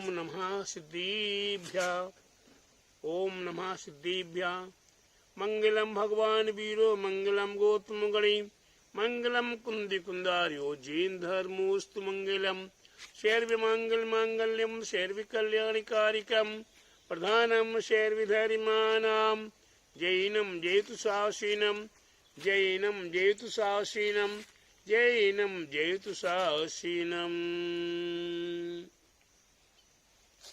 ओम नमः सिद्धिभ्यः। ओम नमः सिद्धिभ्यः। मंगलम भगवान वीरो मंगलम गौतम गणी मंगलम कुंदी कुंदार्यो जैन धर्मोस्तु मंगलम शैर्व मंगल मांगल्यम शैर्व कल्याणकारिकम प्रधानम शैर्व धर्मानाम जैनम जयतु सासीनम जैनम जयतु सासीनम जैनम जयतु सासीनम।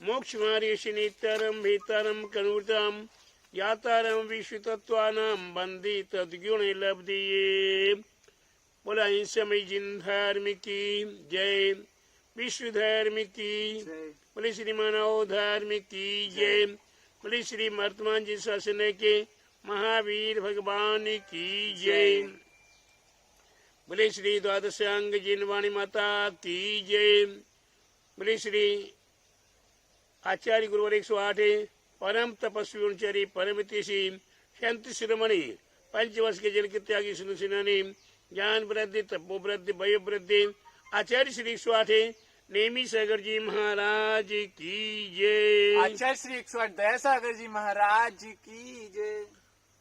मोक्ष मार्गेषु नित्यरम भीतरम कनुतम यातारम विश्वतत्वानां बंदी तद्गुण लब्धिये। बोला समय जिन धर्म की जय, विश्व धर्म की, बोले श्री मानव धर्म की जय, बोले श्री वर्तमान जी शासन के महावीर भगवान की जय, बोले श्री द्वादशांग जिनवाणी माता की जय, बोले श्री आचार्य गुरुवर 108 परम तपस्वी उनचरी परम तिषि शांति शिरोमणि पंचवर्ष के जल के त्यागी सुन सिनानी ज्ञान वृद्धि तपो वृद्धि वयो वृद्धि आचार्य श्री 108 नेमी सागर जी महाराज की जय। आचार्य श्री 108 दया सागर जी महाराज की जय।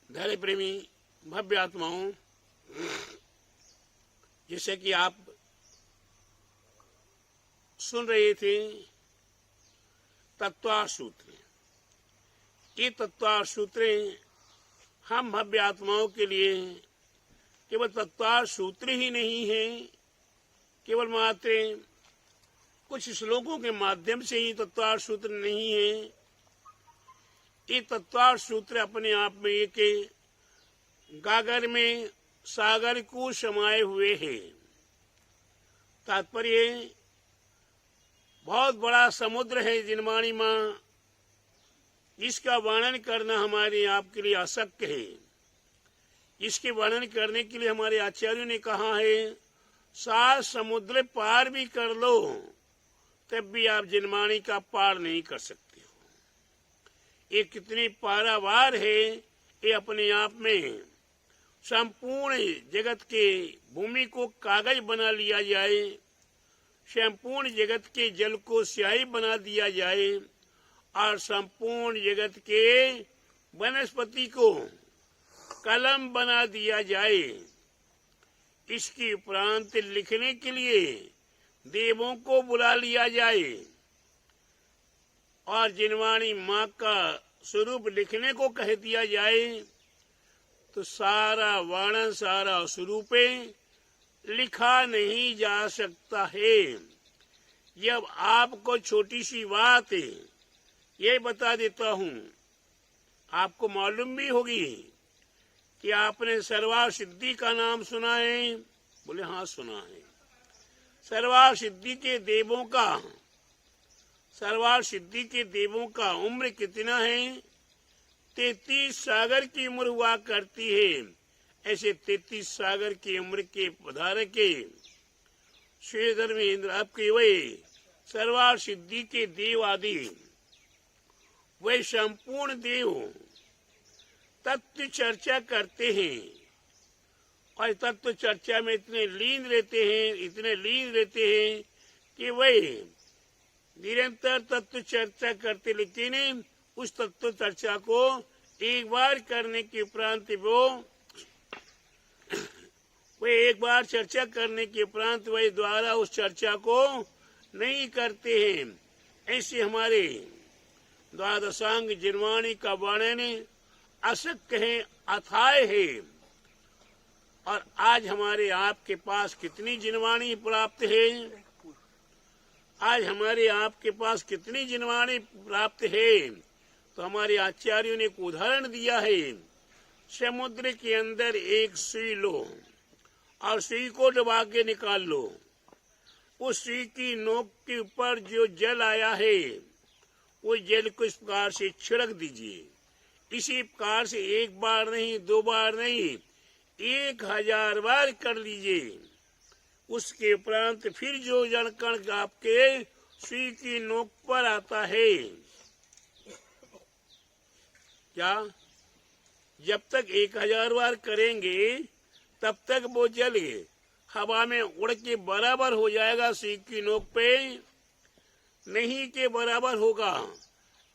धैर्य प्रेमी भव्य आत्माओं, जैसे कि आप सुन रहे थे तत्वार सूत्र, ये तत्वार सूत्र हम भव्य आत्माओं के लिए केवल तत्वार सूत्र ही नहीं है, केवल मात्र कुछ श्लोकों के माध्यम से ही तत्वार सूत्र नहीं है। ये तत्वार सूत्र अपने आप में एक गागर में सागर को समाये हुए है। तात्पर्य बहुत बड़ा समुद्र है जिनवाणी माँ, इसका वर्णन करना हमारे आपके लिए अशक्य है। इसके वर्णन करने के लिए हमारे आचार्यों ने कहा है 7 समुद्र पार भी कर लो तब भी आप जिनवाणी का पार नहीं कर सकते हो। ये कितनी पारावार है, ये अपने आप में संपूर्ण जगत के भूमि को कागज बना लिया जाए, संपूर्ण जगत के जल को स्याही बना दिया जाए और संपूर्ण जगत के वनस्पति को कलम बना दिया जाए। इसके उपरांत लिखने के लिए देवों को बुला लिया जाए और जिनवाणी माँ का स्वरूप लिखने को कह दिया जाए तो सारा वर्णन सारा स्वरूप लिखा नहीं जा सकता है। जब आपको छोटी सी बात ये बता देता हूँ, आपको मालूम भी होगी कि आपने सर्वार सिद्धि का नाम सुना है। बोले हाँ सुना है। सर्वार सिद्धि के देवों का उम्र कितना है? 33 सागर की उम्र हुआ करती है। ऐसे 33 सागर की उम्र के पधारक के श्रीधर महेंद्र आपके वे सर्वार सिद्धि के देव आदि वे संपूर्ण देव तत्व चर्चा करते हैं और तत्व चर्चा में इतने लीन रहते हैं कि वे निरंतर तत्व चर्चा करते, लेकिन उस तत्व चर्चा को एक बार करने के उपरांत वे एक बार चर्चा करने के उपरांत वे द्वारा उस चर्चा को नहीं करते हैं। ऐसे हमारे द्वादशांग जिनवाणी का वर्णन अशक्य है, अथाय है। और आज हमारे आपके पास कितनी जिनवाणी प्राप्त है? आज हमारे आपके पास कितनी जिनवाणी प्राप्त है? तो हमारे आचार्यों ने एक उदाहरण दिया है। समुद्र के अंदर एक सुई लो और सुई को दबा के निकाल लो। उस सुई की नोक के ऊपर जो जल आया है वो जल को इस प्रकार से छिड़क दीजिए। इसी प्रकार से एक बार नहीं, 2 बार नहीं, 1000 बार कर लीजिए। उसके उपरांत फिर जो जल कण आपके सुई की नोक पर आता है, क्या जब तक 1000 बार करेंगे तब तक वो जल हवा में उड़ के बराबर हो जाएगा सुई की नोक पे। नहीं के बराबर होगा,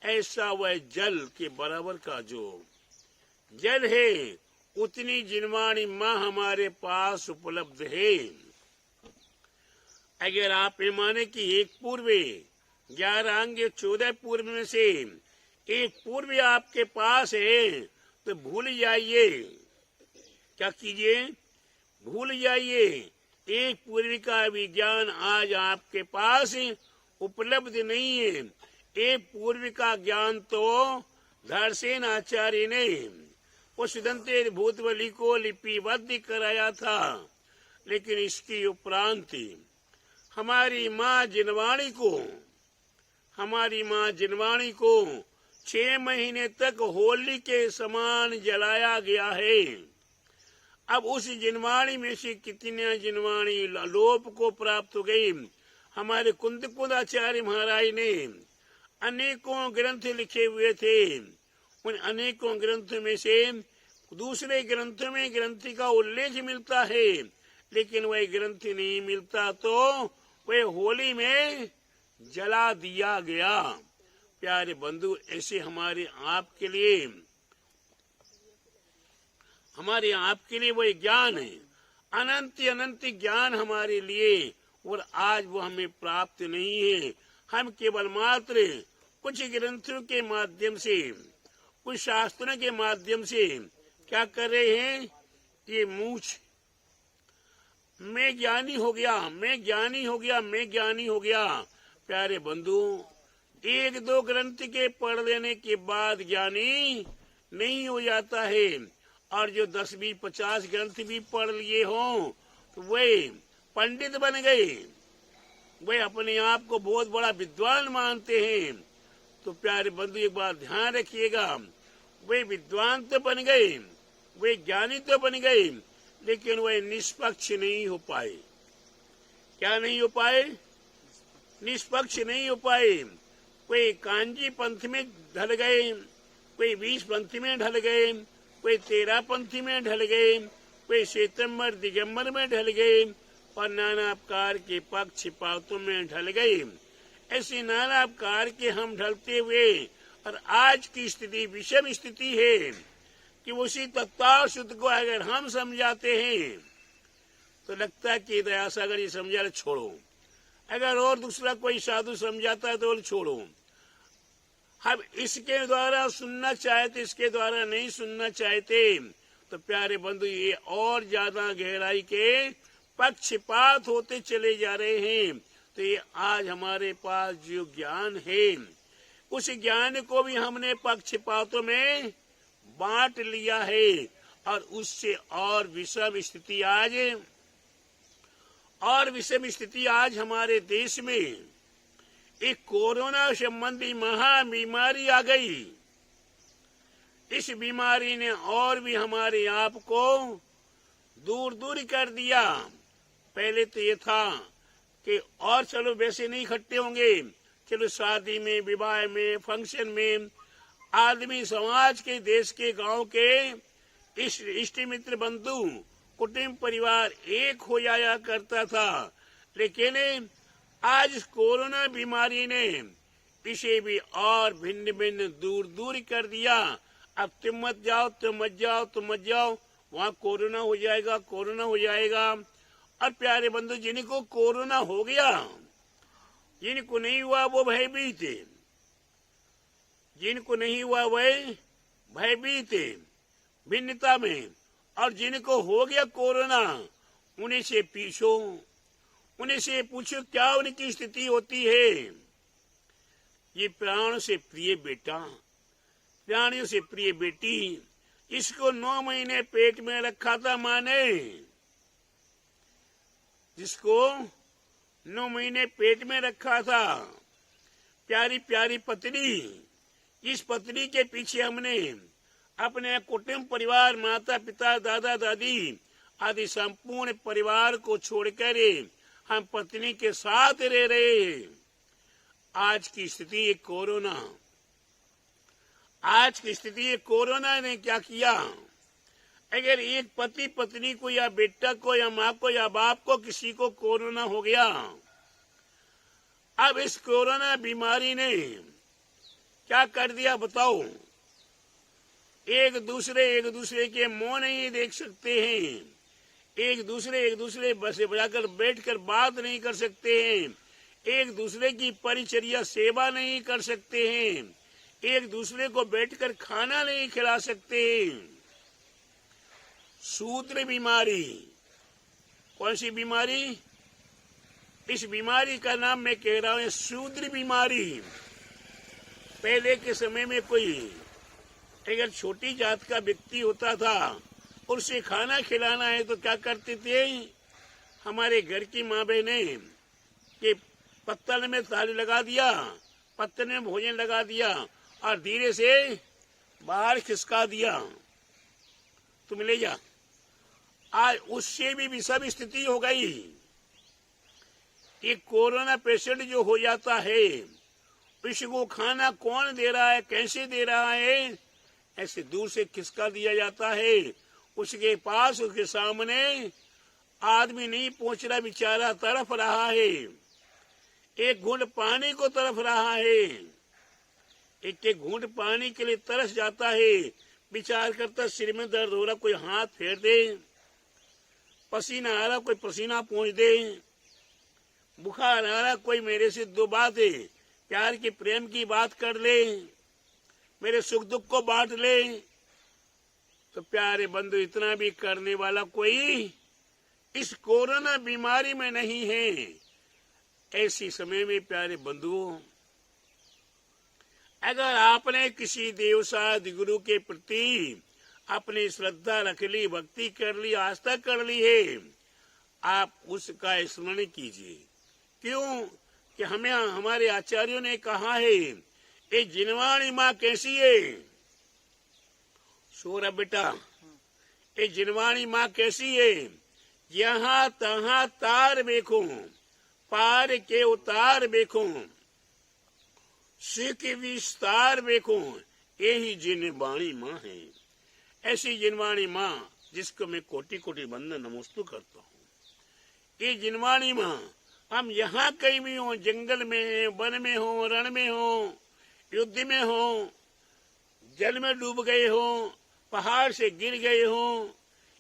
ऐसा वह जल के बराबर का जो जल है, उतनी जिनवाणी माँ हमारे पास उपलब्ध है। अगर आप ये माने कि एक पूर्व 11 अंग 14 पूर्व में से एक पूर्व आपके पास है, तो भूल जाइए। क्या कीजिए? भूल जाइए। एक पूर्व का विज्ञान आज आपके पास उपलब्ध नहीं है। एक पूर्व का ज्ञान तो धरसेन आचार्य ने उस दंते भूतवली को लिपिबद्ध कराया था, लेकिन इसकी उपरांत हमारी माँ जिनवाणी को 6 महीने तक होली के समान जलाया गया है। अब उस जिनवाणी में से कितनी जिनवाणी लोप को प्राप्त हो गई। हमारे कुंद आचार्य महाराज ने अनेकों ग्रंथ लिखे हुए थे। उन अनेकों ग्रंथों में से दूसरे ग्रंथों में ग्रंथ का उल्लेख मिलता है, लेकिन वह ग्रंथ नहीं मिलता तो वह होली में जला दिया गया। प्यारे बंधु, ऐसे हमारे आपके लिए वह ज्ञान है, अनंत ज्ञान हमारे लिए, और आज वो हमें प्राप्त नहीं है। हम केवल मात्र कुछ ग्रंथों के माध्यम से, कुछ शास्त्रों के माध्यम से क्या कर रहे हैं? ये मूछ मैं ज्ञानी हो गया। प्यारे बंधु, 1-2 ग्रंथ के पढ़ लेने के बाद ज्ञानी नहीं हो जाता है, और जो 10-20-50 ग्रंथ भी पढ़ लिए हों तो वे पंडित बन गए, वे अपने आप को बहुत बड़ा विद्वान मानते हैं। तो प्यारे बंधु, एक बात ध्यान रखिएगा, वे विद्वान तो बन गए, वे ज्ञानी तो बन गए, लेकिन वे निष्पक्ष नहीं हो पाए। क्या नहीं हो पाए? निष्पक्ष नहीं हो पाए। कोई कांजी पंथ में ढल गए, कोई 20 पंथ में ढल गए, कोई 13 पंथी में ढल गए, कोई श्वेतंबर दिगंबर में ढल गए, और नाना प्रकार के पक्षपातों में ढल गए। ऐसे नाना प्रकार के हम ढलते हुए, और आज की स्थिति विषम स्थिति है कि उसी तत्व शुद्ध को अगर हम समझाते हैं तो लगता है कि दया सागर ये समझा, छोड़ो। अगर और दूसरा कोई साधु समझाता है तो छोड़ो। हम इसके द्वारा सुनना चाहते, इसके द्वारा नहीं सुनना चाहते। तो प्यारे बंधु, ये और ज्यादा गहराई के पक्षपात होते चले जा रहे हैं। तो ये आज हमारे पास जो ज्ञान है, उस ज्ञान को भी हमने पक्षपातों में बांट लिया है, और उससे और विषम स्थिति आज हमारे देश में एक कोरोना संबंधी महा बीमारी आ गई। इस बीमारी ने और भी हमारे आप को दूर कर दिया। पहले तो ये था कि और चलो वैसे नहीं इकट्ठे होंगे, चलो शादी में, विवाह में, फंक्शन में आदमी समाज के, देश के, गांव के इष्ट मित्र बंधु कुटुंब परिवार एक हो जाया करता था। लेकिन आज इस कोरोना बीमारी ने इसे भी और भिन्न दूर कर दिया। अब तुम मत जाओ, वहाँ कोरोना हो जाएगा। और प्यारे बंधु, जिनको कोरोना हो गया, जिनको नहीं हुआ वो भयभीत, जिनको नहीं हुआ वह भयभीत भिन्नता में, और जिनको हो गया कोरोना उन्हें से पूछो क्या उनकी स्थिति होती है। ये प्राण से प्रिय बेटा, प्राणियों से प्रिय बेटी, इसको 9 महीने पेट में रखा था माँ ने, जिसको 9 महीने पेट में रखा था, प्यारी प्यारी पत्नी, इस पत्नी के पीछे हमने अपने कुटुंब परिवार, माता पिता, दादा दादी आदि संपूर्ण परिवार को छोड़कर हम पत्नी के साथ रह रहे हैं। आज की स्थिति कोरोना ने क्या किया? अगर एक पति पत्नी को या बेटा को या माँ को या बाप को किसी को कोरोना हो गया, अब इस कोरोना बीमारी ने क्या कर दिया बताओ? एक दूसरे के मुंह नहीं देख सकते हैं, एक दूसरे से बजाकर बैठकर बात नहीं कर सकते हैं, एक दूसरे की परिचर्या सेवा नहीं कर सकते हैं, एक दूसरे को बैठकर खाना नहीं खिला सकते हैं। शूद्र बीमारी, कौन सी बीमारी? इस बीमारी का नाम मैं कह रहा हूं शूद्र बीमारी। पहले के समय में कोई अगर छोटी जात का व्यक्ति होता था और उसे खाना खिलाना है तो क्या करते थे? हमारे घर की माँ बहनें कि पत्तल में ताले लगा दिया, पत्तल में भोजन लगा दिया और धीरे से बाहर खिसका दिया, तुम ले जा। आज उससे भी विषम स्थिति हो गई। एक कोरोना पेशेंट जो हो जाता है उसको खाना कौन दे रहा है, कैसे दे रहा है, ऐसे दूर से खिसका दिया जाता है। उसके पास, उसके सामने आदमी नहीं पहुंच रहा, बेचारा तरफ रहा है, एक घूंट पानी को तरफ रहा है, एक घूंट पानी के लिए तरस जाता है। विचार करता सिर में दर्द हो रहा, कोई हाथ फेर दे, पसीना आ रहा, कोई पसीना पहुंच दे, बुखार आ रहा, कोई मेरे से दो बातें प्यार की प्रेम की बात कर ले, मेरे सुख दुख को बांट ले। तो प्यारे बंधु, इतना भी करने वाला कोई इस कोरोना बीमारी में नहीं है। ऐसी समय में प्यारे बंधुओं, अगर आपने किसी देवसाद गुरु के प्रति अपनी श्रद्धा रख ली, भक्ति कर ली, आस्था कर ली है, आप उसका स्मरण कीजिए। क्यों कि हमें हमारे आचार्यों ने कहा है, ये जिनवाणी माँ कैसी है? सोरा बेटा, ये जिनवाणी माँ कैसी है? यहाँ तहाँ तार देखो, पार के उतार देखो, सिख विस्तार देखो, यही जिनवाणी माँ है। ऐसी जिनवाणी माँ जिसको मैं कोटि कोटि वंदन नमोस्तु करता हूँ। ये जिनवाणी माँ हम यहाँ कहीं भी हो, जंगल में, वन में हो, रण में हो, युद्ध में हो, जल में डूब गए हो, पहाड़ से गिर गए हो,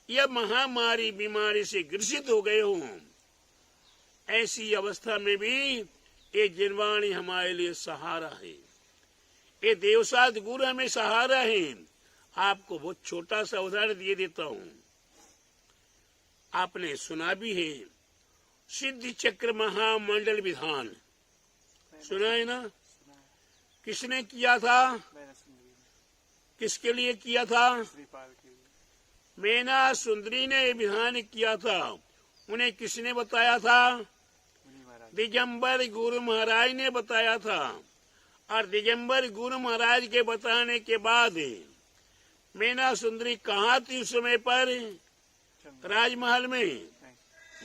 या महामारी बीमारी से ग्रसित हो गए हो, ऐसी अवस्था में भी ये जिनवाणी हमारे लिए सहारा है। ये देवसाद गुरु हमें सहारा है। आपको बहुत छोटा सा उदाहरण दिए देता हूँ। आपने सुना भी है, सिद्ध चक्र महामंडल विधान सुना है ना? किसने किया था? किसके लिए किया था? मैना सुंदरी ने विधान किया था। उन्हें किसने बताया था? दिगंबर गुरु महाराज ने बताया था। और दिगंबर गुरु महाराज के बताने के बाद मैना सुंदरी कहाँ थी उस समय पर? राजमहल में,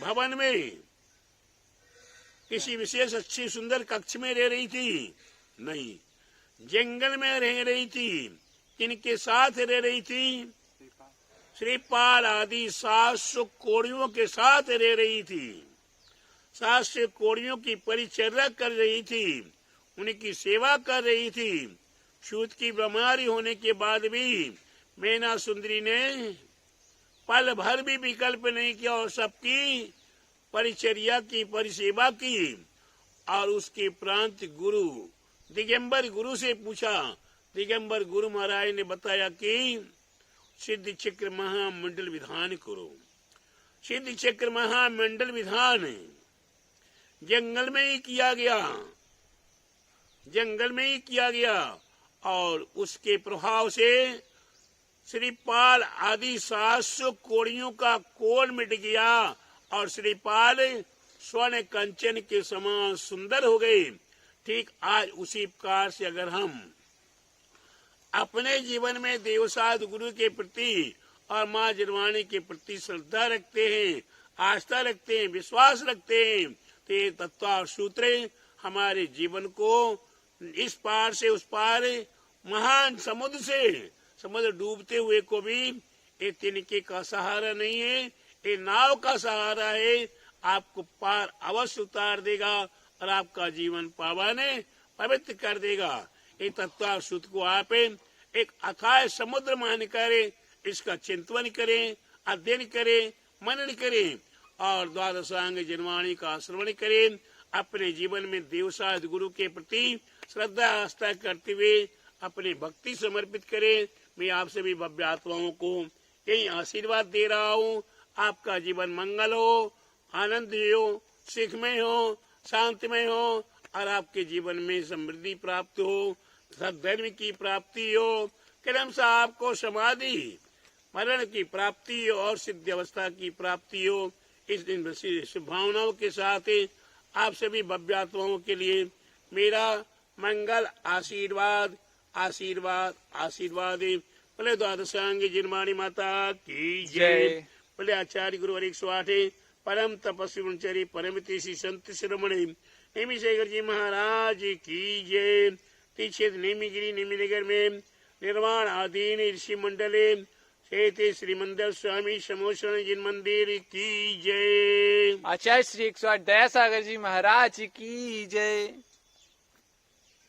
भवन में, किसी विशेष अच्छी सुंदर कक्ष में रह रही थी? नहीं, जंगल में रह रही थी। किनके साथ रह रही थी? श्रीपाल आदि 700 कोड़ियों के साथ रह रही थी। 700 कोड़ियों की परिचर्या कर रही थी, उनकी सेवा कर रही थी। छूत की बीमारी होने के बाद भी मैना सुंदरी ने पल भर भी विकल्प नहीं किया और सबकी परिचर्या की, परिसेवा की। और उसके प्रांत गुरु दिगंबर गुरु से पूछा। दिगंबर गुरु महाराज ने बताया कि सिद्ध चक्र महामंडल विधान करो। सिद्ध चक्र महामंडल विधान जंगल में ही किया गया, जंगल में ही किया गया। और उसके प्रभाव से श्रीपाल आदि 700 कोड़ियों का कोड़ मिट गया और श्रीपाल स्वर्ण कंचन के समान सुंदर हो गए। ठीक आज उसी प्रकार से अगर हम अपने जीवन में देवसाद गुरु के प्रति और माँ जिनवाणी के प्रति श्रद्धा रखते हैं, आस्था रखते हैं, विश्वास रखते हैं, तो ये तत्व और सूत्र हमारे जीवन को इस पार से उस पार, महान समुद्र से, समुद्र डूबते हुए को भी ये तिनके का सहारा नहीं है, ये नाव का सहारा है। आपको पार अवश्य उतार देगा और आपका जीवन पावन पवित्र कर देगा। ये तत्व सुध को आप एक अथाह समुद्र मान करें, इसका चिंतन करें, अध्ययन करें, मनन करें और द्वादशांग जिनवाणी का श्रवण करें। अपने जीवन में देवसाद गुरु के प्रति श्रद्धा आस्था करते हुए अपनी भक्ति समर्पित करें। मैं आप सभी भव्य आत्माओं को यही आशीर्वाद दे रहा हूँ। आपका जीवन मंगल हो, आनंद हो, सुखमय हो, शांतिमय हो और आपके जीवन में समृद्धि प्राप्त हो, सद्धर्म की प्राप्ति हो, क्रमशः आपको समाधि मरण की प्राप्ति हो और सिद्ध अवस्था की प्राप्ति हो। इस दिन शुभभावनाओं के साथ आप सभी भव्यात्माओं के लिए मेरा मंगल आशीर्वाद आशीर्वाद आशीर्वाद। बोले द्वादशांग जिनवाणी माता की जय। बोले आचार्य गुरु 108 परम तपस्वी ब्रह्मचारी परम तेसी संत शिरोमणि नेमी शेखर जी महाराज की जय। तीक्षित नेमीगिरी नेमीनगर में निर्वाण आधीन ऋषि मंडले शेते श्री मंदिर स्वामी समोषण जिन मंदिर की जय। आचार्य श्री 108 दया सागर जी महाराज की जय।